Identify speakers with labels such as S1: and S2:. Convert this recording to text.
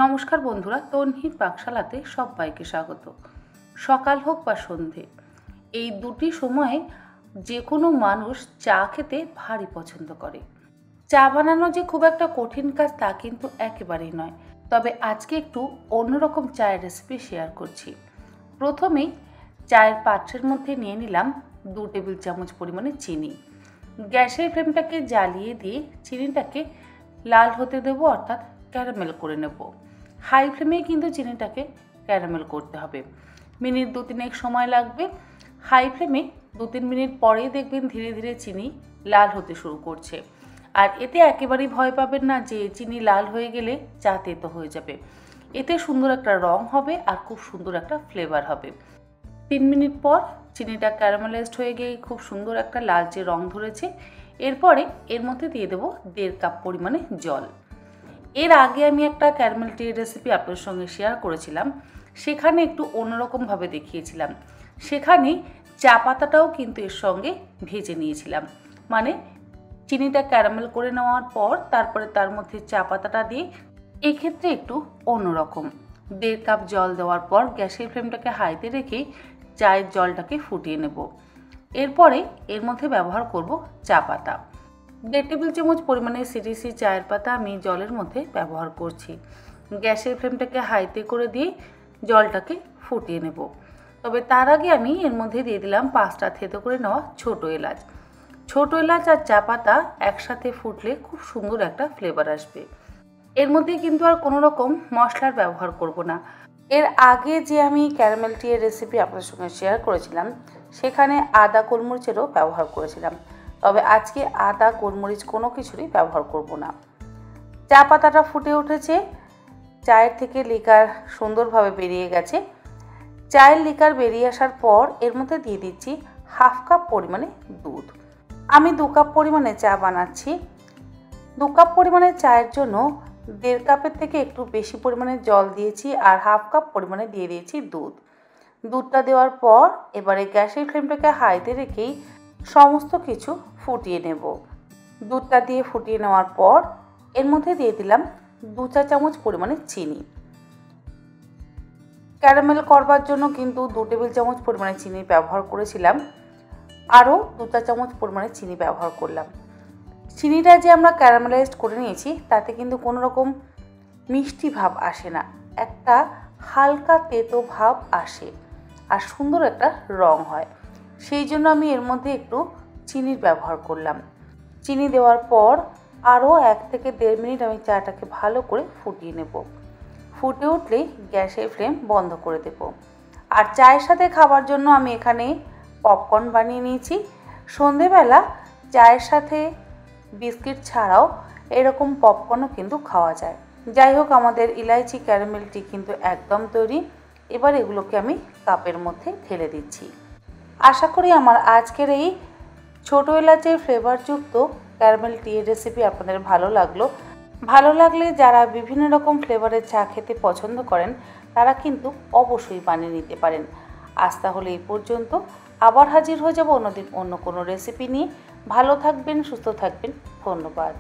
S1: নমস্কার বন্ধুরা, তন্হির পাকশালাতে সবাইকে স্বাগত। সকাল হোক বা সন্ধে, এই দুটি সময়ে যে কোনো মানুষ চা খেতে ভারী পছন্দ করে। চা বানানো যে খুব একটা কঠিন কাজ তা কিন্তু একেবারেই নয়। তবে আজকে একটু অন্যরকম চায়ের রেসিপি শেয়ার করছি। প্রথমেই চায়ের পাত্রের মধ্যে নিয়ে নিলাম 2 টেবিল চামচ পরিমাণে চিনি। গ্যাসের ফ্লেমটাকে জ্বালিয়ে দিয়ে চিনিটাকে লাল হতে দেবো, অর্থাৎ ক্যারামেল করে নেব। হাই ফ্লেমে কিন্তু চিনিটাকে ক্যারামেল করতে হবে। মিনিট 2-3 সময় লাগবে। হাই ফ্লেমে 2-3 মিনিট পরেই দেখবেন ধীরে ধীরে চিনি লাল হতে শুরু করছে। আর এতে একেবারেই ভয় পাবেন না যে চিনি লাল হয়ে গেলে চা তেতো হয়ে যাবে। এতে সুন্দর একটা রং হবে আর খুব সুন্দর একটা ফ্লেভার হবে। 3 মিনিট পর চিনিটা ক্যারামেলাইজড হয়ে গিয়ে খুব সুন্দর একটা লালচে রং ধরেছে। এরপরে এর মধ্যে দিয়ে দেবো 1.5 কাপ পরিমাণে জল। এর আগে আমি একটা ক্যারামেল টি রেসিপি আপনার সঙ্গে শেয়ার করেছিলাম, সেখানে একটু অন্যরকমভাবে দেখিয়েছিলাম। সেখানে চা পাতাটাও কিন্তু এর সঙ্গে ভেজে নিয়েছিলাম, মানে চিনিটা ক্যারামেল করে নেওয়ার পর তারপরে তার মধ্যে চা পাতাটা দিয়ে। এক্ষেত্রে একটু অন্যরকম। 1.5 কাপ জল দেওয়ার পর গ্যাসের ফ্লেমটাকে হাইতে রেখে চায়ের জলটাকে ফুটিয়ে নেব। এরপরে এর মধ্যে ব্যবহার করব চা পাতা। 1.5 টেবিল চামচ পরিমাণে সিটিসি চায়ের পাতা আমি জলের মধ্যে ব্যবহার করছি। গ্যাসের ফ্লেমটাকে হাইতে করে দিয়ে জলটাকে ফুটিয়ে নেব। তবে তার আগে আমি এর মধ্যে দিয়ে দিলাম 5টা থেতো করে নেওয়া ছোটো এলাচ। ছোটো এলাচ আর চা পাতা একসাথে ফুটলে খুব সুন্দর একটা ফ্লেভার আসবে। এর মধ্যে কিন্তু আর কোনো রকম মশলার ব্যবহার করব না। এর আগে যে আমি ক্যারামেল টি এর রেসিপি আপনার সঙ্গে শেয়ার করেছিলাম, সেখানে আদা গোলমরিচেরও ব্যবহার করেছিলাম। তবে আজকে আদা গোলমরিচ কোনো কিছুরই ব্যবহার করব না। চা পাতাটা ফুটে উঠেছে, চায়ের থেকে লিকার সুন্দরভাবে বেরিয়ে গেছে। চায়ের লিকার বেরিয়ে আসার পর এর মধ্যে দিয়ে দিচ্ছি 1/2 কাপ পরিমাণে দুধ। আমি 2 কাপ পরিমাণে চা বানাচ্ছি। 2 কাপ পরিমাণে চায়ের জন্য 1.5 কাপের থেকে একটু বেশি পরিমাণে জল দিয়েছি আর 1/2 কাপ পরিমাণে দিয়ে দিয়েছি দুধ। দুধটা দেওয়ার পর এবারে গ্যাসের ফ্লেমটাকে হাইতে রেখেই সমস্ত কিছু ফুটিয়ে নেব। দুধটা দিয়ে ফুটিয়ে নেওয়ার পর এর মধ্যে দিয়ে দিলাম 2 চা চামচ পরিমাণে চিনি। ক্যারামেল করবার জন্য কিন্তু 2 টেবিল চামচ পরিমাণে চিনি ব্যবহার করেছিলাম, আরও 2 চা চামচ পরিমাণে চিনি ব্যবহার করলাম। চিনিটা যে আমরা ক্যারামেলাইজড করে নিয়েছি তাতে কিন্তু কোনো রকম মিষ্টি ভাব আসে না, একটা হালকা তেতো ভাব আসে আর সুন্দর একটা রং হয়। সেই জন্য আমি এর মধ্যে একটু চিনির ব্যবহার করলাম। চিনি দেওয়ার পর আরও 1 থেকে 1.5 মিনিট আমি চাটাকে ভালো করে ফুটিয়ে নেব। ফুটে উঠলেই গ্যাসের ফ্লেম বন্ধ করে দেব। আর চায়ের সাথে খাবার জন্য আমি এখানে পপকর্ন বানিয়ে নিয়েছি। সন্ধেবেলা চায়ের সাথে বিস্কিট ছাড়াও এরকম পপকর্নও কিন্তু খাওয়া যায়। যাই হোক, আমাদের ইলাইচি ক্যারামেল টি কিন্তু একদম তৈরি। এবার এগুলোকে আমি কাপের মধ্যে ঢেলে দিচ্ছি। আশা করি আমার আজকের এই ছোটো এলাচের ফ্লেভারযুক্ত ক্যারামেল টি রেসিপি আপনাদের ভালো লাগলে যারা বিভিন্ন রকম ফ্লেভারের চা খেতে পছন্দ করেন তারা কিন্তু অবশ্যই বানিয়ে নিতে পারেন। আজ তাহলে এই পর্যন্ত, আবার হাজির হয়ে যাব অন্যদিন অন্য কোনো রেসিপি নিয়ে। ভালো থাকবেন, সুস্থ থাকবেন, ধন্যবাদ।